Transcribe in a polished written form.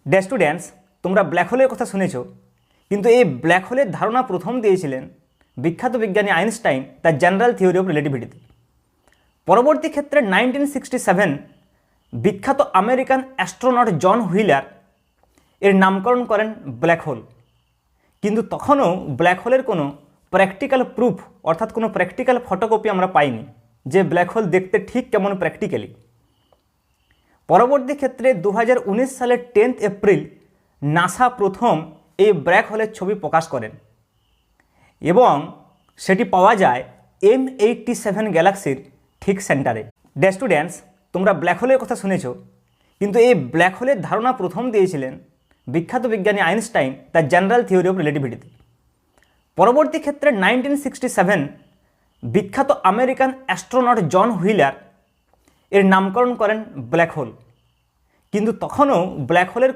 Day students, তোমরা black হোলের কথা শুনেছ, কিন্তু এই ব্ল্যাক হোলের ধারণা প্রথম দিয়েছিলেন বিখ্যাত বিজ্ঞানী আইনস্টাইন তার জেনারেল থিওরি অফ রিলেটিভিটিতে। পরবর্তী ক্ষেত্রে 1967 বিখ্যাত আমেরিকান অ্যাস্ট্রোনট জন হুইলার এর নামকরণ করেন ব্ল্যাক হোল। কিন্তু তখনও ব্ল্যাক হোলের কোনো প্র্যাকটিক্যাল প্রুফ অর্থাৎ কোনো প্র্যাকটিক্যাল ফটোকপি আমরা পাইনি যে ব্ল্যাক হোল দেখতে ঠিক কেমন প্র্যাকটিক্যালি। পরবর্তী ক্ষেত্রে 2019 সালের 10 এপ্রিল নাসা প্রথম এই ব্ল্যাক হোলের ছবি প্রকাশ করেন এবং সেটি পাওয়া যায় M87 গ্যালাক্সির ঠিক সেন্টারে। ডে স্টুডেন্টস, তোমরা ব্ল্যাক হোলের কথা শুনেছ, কিন্তু এই ব্ল্যাক হোলের ধারণা প্রথম দিয়েছিলেন বিখ্যাত বিজ্ঞানী আইনস্টাইন তার জেনারেল থিওরি অফ রিলেটিভিটিতে। পরবর্তী ক্ষেত্রে 1967 বিখ্যাত আমেরিকান অ্যাস্ট্রোনট জন হুইলার এর নামকরণ করেন ব্ল্যাক হোল। কিন্তু তখনও ব্ল্যাক হোলের